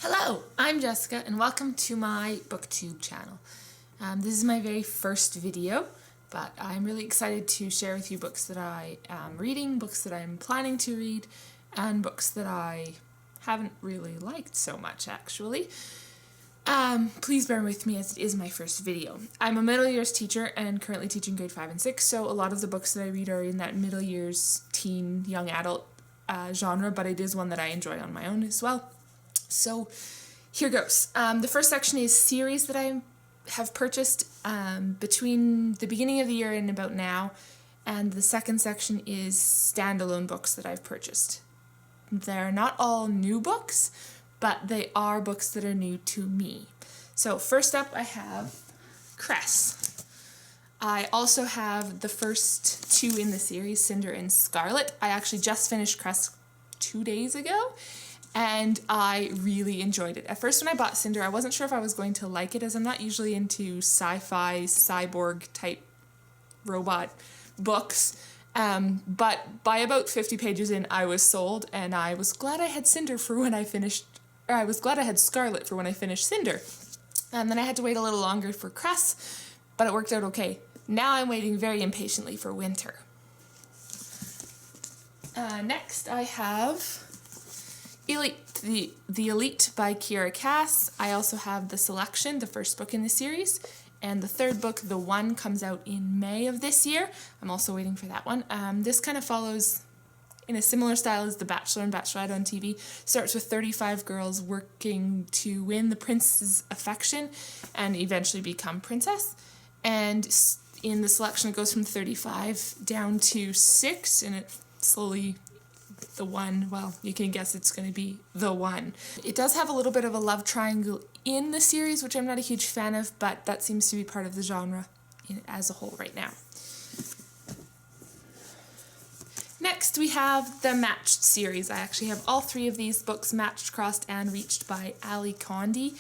Hello, I'm Jessica and welcome to my BookTube channel. This is my very first video, but I'm really excited to share with you books that I am reading, books that I'm planning to read, and books that I haven't really liked so much actually. Please bear with me as it is my first video. I'm a middle years teacher and currently teaching grade 5 and 6, so a lot of the books that I read are in that middle years teen, young adult genre, but it is one that I enjoy on my own as well. So here goes. The first section is series that I have purchased between the beginning of the year and about now, and the second section is standalone books that I've purchased. They're not all new books, but they are books that are new to me. So first up I have Cress. I also have the first two in the series, Cinder and Scarlet. I actually just finished Cress 2 days ago, and I really enjoyed it. At first when I bought Cinder, I wasn't sure if I was going to like it, as I'm not usually into sci-fi, cyborg type robot books. But by about 50 pages in, I was sold, and I was glad I had Cinder for when I finished, or I was glad I had Scarlet for when I finished Cinder. And then I had to wait a little longer for Cress, but it worked out okay. Now I'm waiting very impatiently for Winter. Next I have Elite, the Elite by Kiera Cass. I also have The Selection, the first book in the series, and the third book, The One, comes out in May of this year. I'm also waiting for that one. This kind of follows in a similar style as The Bachelor and Bachelorette on TV. Starts with 35 girls working to win the prince's affection and eventually become princess. And in The Selection, it goes from 35 down to 6, and it slowly... The One, well, you can guess it's going to be The One. It does have a little bit of a love triangle in the series, which I'm not a huge fan of, but that seems to be part of the genre as a whole right now. Next, we have the Matched series. I actually have all three of these books, Matched, Crossed, and Reached by Ali Condi.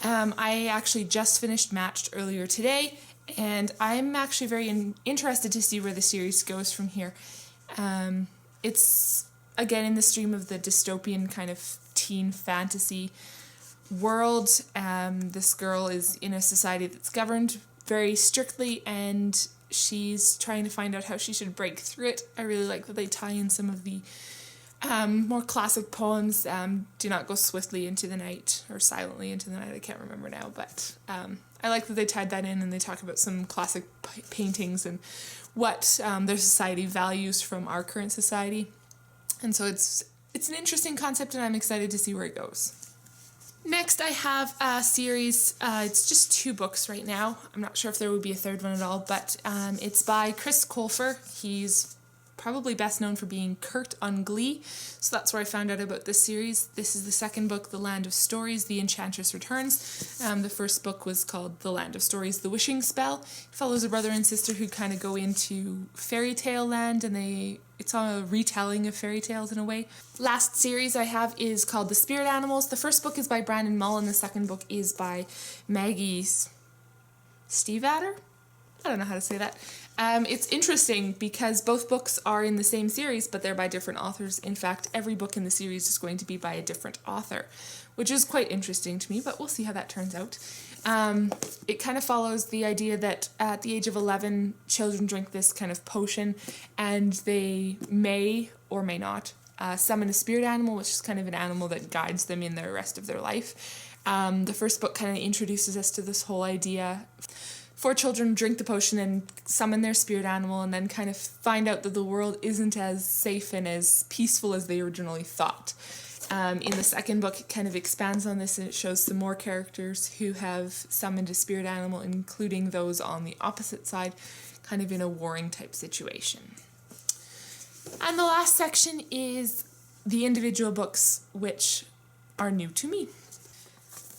I actually just finished Matched earlier today, and I'm actually very interested to see where the series goes from here. It's again in the stream of the dystopian kind of teen fantasy world. This girl is in a society that's governed very strictly, and she's trying to find out how she should break through it. I really like that they tie in some of the more classic poems. Do not go swiftly into the night, or silently into the night, I can't remember now, but I like that they tied that in, and they talk about some classic paintings and what their society values from our current society. And so it's an interesting concept, and I'm excited to see where it goes. Next I have a series, it's just 2 books right now. I'm not sure if there would be a third one at all, but it's by Chris Colfer. He's probably best known for being Kurt on Glee, so that's where I found out about this series. This is the second book, The Land of Stories, The Enchantress Returns. The first book was called The Land of Stories, The Wishing Spell. It follows a brother and sister who kind of go into fairy tale land, and it's a retelling of fairy tales in a way. Last series I have is called The Spirit Animals. The first book is by Brandon Mull, and the second book is by Maggie Stiefvater? I don't know how to say that. It's interesting because both books are in the same series, but they're by different authors. In fact, every book in the series is going to be by a different author, which is quite interesting to me, but we'll see how that turns out. It kind of follows the idea that at the age of 11, children drink this kind of potion, and they may or may not summon a spirit animal, which is kind of an animal that guides them in the rest of their life. The first book kind of introduces us to this whole idea. 4 children drink the potion and summon their spirit animal, and then kind of find out that the world isn't as safe and as peaceful as they originally thought. In the second book, it kind of expands on this, and it shows some more characters who have summoned a spirit animal, including those on the opposite side, kind of in a warring type situation. And the last section is the individual books, which are new to me.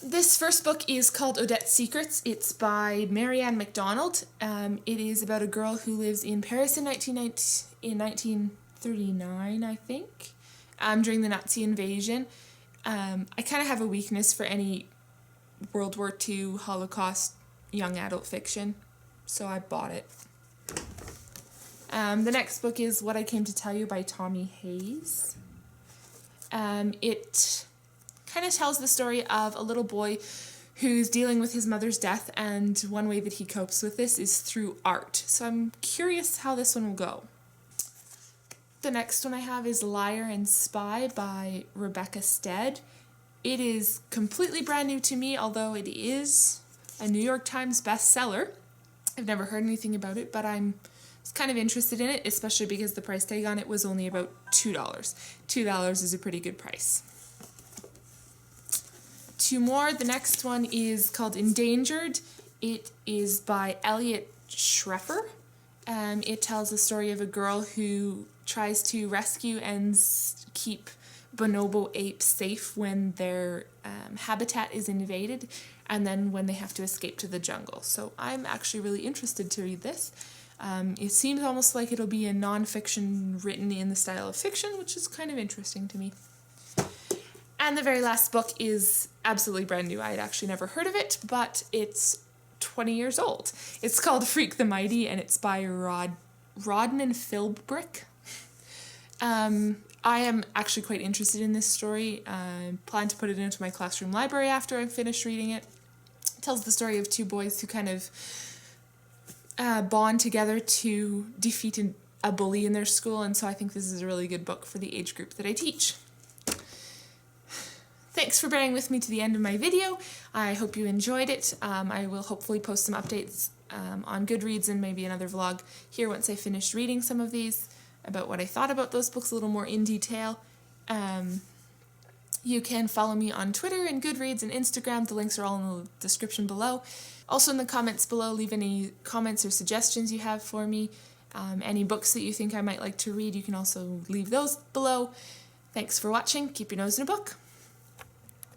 This first book is called Odette's Secrets. It's by Marianne MacDonald. It is about a girl who lives in Paris in 1939, I think, during the Nazi invasion. I kind of have a weakness for any World War II Holocaust young adult fiction, so I bought it. The next book is What I Came to Tell You by Tommy Hayes. It kind of tells the story of a little boy who's dealing with his mother's death, and one way that he copes with this is through art. So I'm curious how this one will go. The next one I have is Liar and Spy by Rebecca Stead. It is completely brand new to me, although it is a New York Times bestseller. I've never heard anything about it, but I'm kind of interested in it, especially because the price tag on it was only about $2. $2 is a pretty good price. Two more. The next one is called Endangered. It is by Elliot Schreffer. It tells the story of a girl who tries to rescue and keep bonobo apes safe when their habitat is invaded, and then when they have to escape to the jungle. So I'm actually really interested to read this. It seems almost like it'll be a non-fiction written in the style of fiction, which is kind of interesting to me. And the very last book is absolutely brand new. I had actually never heard of it, but it's 20 years old. It's called Freak the Mighty, and it's by Rodman Philbrick. I am actually quite interested in this story. I plan to put it into my classroom library after I've finished reading it. It tells the story of two boys who kind of bond together to defeat a bully in their school, and so I think this is a really good book for the age group that I teach. Thanks for bearing with me to the end of my video. I hope you enjoyed it. I will hopefully post some updates on Goodreads and maybe another vlog here once I finish reading some of these, about what I thought about those books a little more in detail. You can follow me on Twitter and Goodreads and Instagram. The links are all in the description below. Also in the comments below, leave any comments or suggestions you have for me. Any books that you think I might like to read, you can also leave those below. Thanks for watching. Keep your nose in a book.